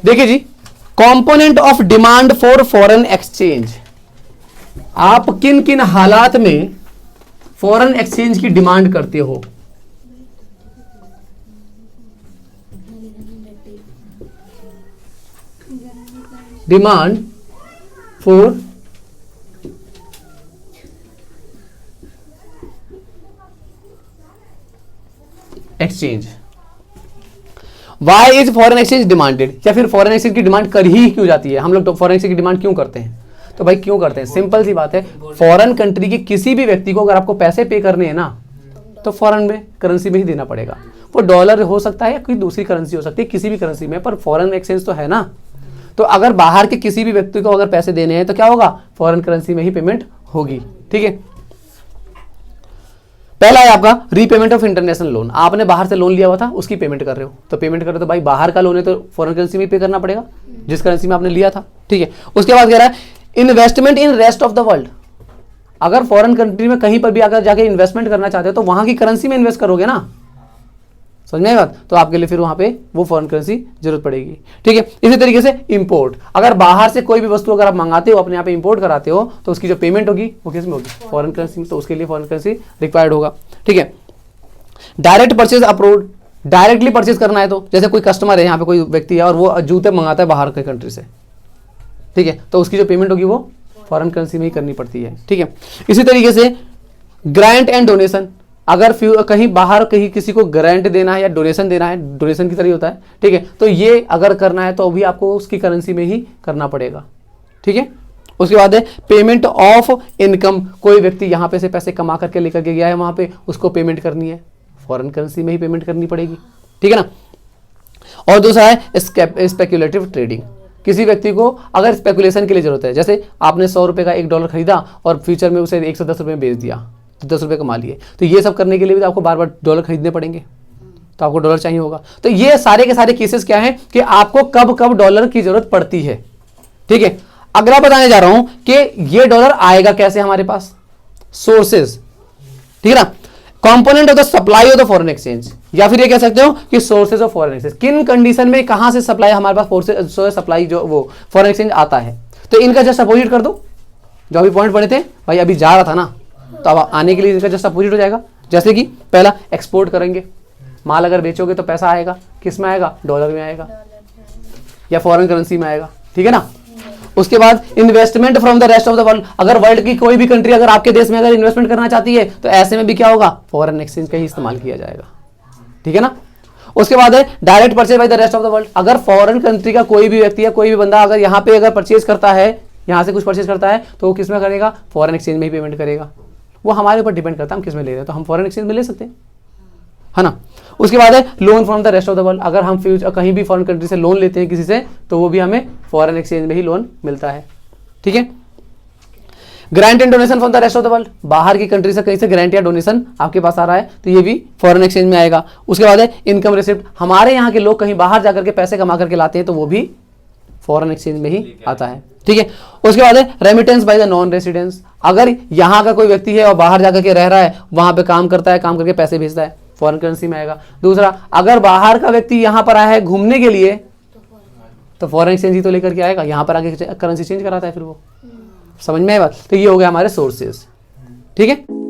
देखिए जी, component of demand for foreign exchange, आप किन किन हालात में फॉरेन एक्सचेंज की डिमांड करते हो। Demand for exchange, why is foreign exchange demanded, या फिर फॉरेन एक्सचेंज की डिमांड कर ही क्यों जाती है, हम लोग तो फॉरेन एक्सचेंज की डिमांड क्यों करते हैं। तो भाई क्यों करते हैं, सिंपल सी बात है, फॉरेन कंट्री के किसी भी व्यक्ति को अगर आपको पैसे पे करने हैं ना, तो फॉरेन में करेंसी में ही देना पड़ेगा। वो डॉलर हो सकता है या कोई दूसरी करेंसी हो सकती है, किसी भी करेंसी में, पर फॉरेन एक्सचेंज तो है ना। तो अगर बाहर के किसी भी व्यक्ति को अगर पैसे देने हैं तो क्या होगा, फॉरेन करेंसी में ही पेमेंट होगी। ठीक है, पहला है आपका रीपेमेंट ऑफ इंटरनेशनल लोन, आपने बाहर से लोन लिया हुआ था, उसकी पेमेंट कर रहे हो, तो पेमेंट कर रहे हो तो भाई बाहर का लोन है तो फॉरेन करेंसी में पे करना पड़ेगा, जिस करेंसी में आपने लिया था। ठीक है, उसके बाद कह रहा है investment in rest of the world, अगर फॉरेन कंट्री में कहीं पर भी अगर जाके इन्वेस्टमेंट करना चाहते हो तो वहां की करेंसी में इन्वेस्ट करोगे ना, समझ में आई बात, तो आपके लिए फिर वहां पे वो फॉरेन करेंसी जरूरत पड़ेगी। ठीक है, इसी तरीके से इंपोर्ट, अगर बाहर से कोई भी वस्तु अगर आप मंगाते हो, अपने यहाँ पे इंपोर्ट कराते हो, तो उसकी जो पेमेंट होगी वो किस में होगी, फॉरेन करेंसी में, तो उसके लिए फॉरेन करेंसी रिक्वायर्ड होगा। ठीक है, direct purchase approved, directly purchase करना है तो जैसे कोई कस्टमर है, यहाँ पे कोई व्यक्ति है और वो जूते मंगाता है बाहर के कंट्री से, ठीक है, तो उसकी जो पेमेंट होगी वो फॉरेन करेंसी में ही करनी पड़ती है। ठीक है, इसी तरीके से ग्रांट एंड डोनेशन, अगर कहीं बाहर कहीं किसी को ग्रांट देना है या डोनेशन देना है, डोनेशन की तरह होता है, ठीक है, तो ये अगर करना है तो भी आपको उसकी करेंसी में ही करना पड़ेगा। ठीक है, उसके बाद है पेमेंट ऑफ इनकम, कोई व्यक्ति यहाँ पे से पैसे कमा करके लेकर के गया है, वहां पे उसको पेमेंट करनी है, फॉरेन करेंसी में ही पेमेंट करनी पड़ेगी। ठीक है ना। और दूसरा है स्पेक्युलेटिव ट्रेडिंग, किसी व्यक्ति को अगर स्पेकुलेशन के लिए जरूरत है, जैसे आपने 100 रुपए का $1 खरीदा और फ्यूचर में उसे 110 रुपए में बेच दिया, तो 10 रुपए कमा लिए, तो ये सब करने के लिए भी तो आपको बार बार डॉलर खरीदने पड़ेंगे, तो आपको डॉलर चाहिए होगा। तो ये सारे के सारे केसेस क्या हैं कि आपको कब कब डॉलर की जरूरत पड़ती है। ठीक है, अगला बताने जा रहा हूं कि ये डॉलर आएगा कैसे हमारे पास, सोर्सेज। ठीक है ना, component of the supply of the foreign exchange, या फिर ये कह सकते हो कि सोर्सेज ऑफ फॉरेन एक्सचेंज, किन कंडीशन में कहां से सप्लाई हमारे पास सप्लाई जो वो फॉरेन एक्सचेंज आता है। तो इनका जस्ट अपोजिट कर दो, जो अभी पॉइंट पढ़े थे भाई, अभी जा रहा था ना, तो अब आने के लिए इनका जस्ट अपोजिट हो जाएगा। जैसे कि पहला एक्सपोर्ट करेंगे, माल अगर बेचोगे तो पैसा आएगा, किस में आएगा, डॉलर में आएगा या फॉरेन करेंसी में आएगा। ठीक है ना। उसके बाद investment from the rest of the world, अगर वर्ल्ड की कोई भी कंट्री अगर आपके देश में अगर इन्वेस्टमेंट करना चाहती है तो ऐसे में भी क्या होगा, फॉरेन एक्सचेंज का ही इस्तेमाल किया जाएगा। ठीक है ना। उसके बाद है direct purchase by the rest of the world, अगर फॉरेन कंट्री का कोई भी व्यक्ति या कोई भी बंदा अगर यहाँ पे अगर परचेज करता है, यहाँ से कुछ परचेज करता है, तो वो किस में करेगा, फॉरेन एक्सचेंज में ही पेमेंट करेगा। वो हमारे ऊपर डिपेंड करता है हम किस में ले रहे हैं, तो हम फॉरेन एक्सचेंज में ले सकते हैं, है ना। उसके बाद है loan from the rest of the world, अगर हम कहीं भी फॉरेन कंट्री से लोन लेते हैं किसी से, तो वो भी हमें फॉरेन एक्सचेंज में ही लोन मिलता है। ठीक है। Grant and donation from the rest of the world, बाहर की कंट्री से कहीं से ग्रांट या डोनेशन आपके पास आ रहा है तो ये भी फॉरेन एक्सचेंज में आएगा। उसके बाद है इनकम रिसिप्ट, हमारे यहाँ के लोग कहीं बाहर जाकर के पैसे कमा करके लाते हैं तो वो भी फॉरेन एक्सचेंज में ही आता है। ठीक है। उसके बाद है remittance by the non residence, अगर यहाँ का कोई व्यक्ति है और बाहर जाकर के रह रहा है, वहां पे काम करता है, काम करके पैसे भेजता है, फॉरेन करेंसी में आएगा। दूसरा, अगर बाहर का व्यक्ति यहाँ पर आया है घूमने के लिए, तो फॉरेन एक्सचेंज ही तो लेकर के आएगा, यहाँ पर आके करेंसी चेंज कराता है फिर वो, समझ में आया बात। तो ये हो गया हमारे सोर्सेज। ठीक है।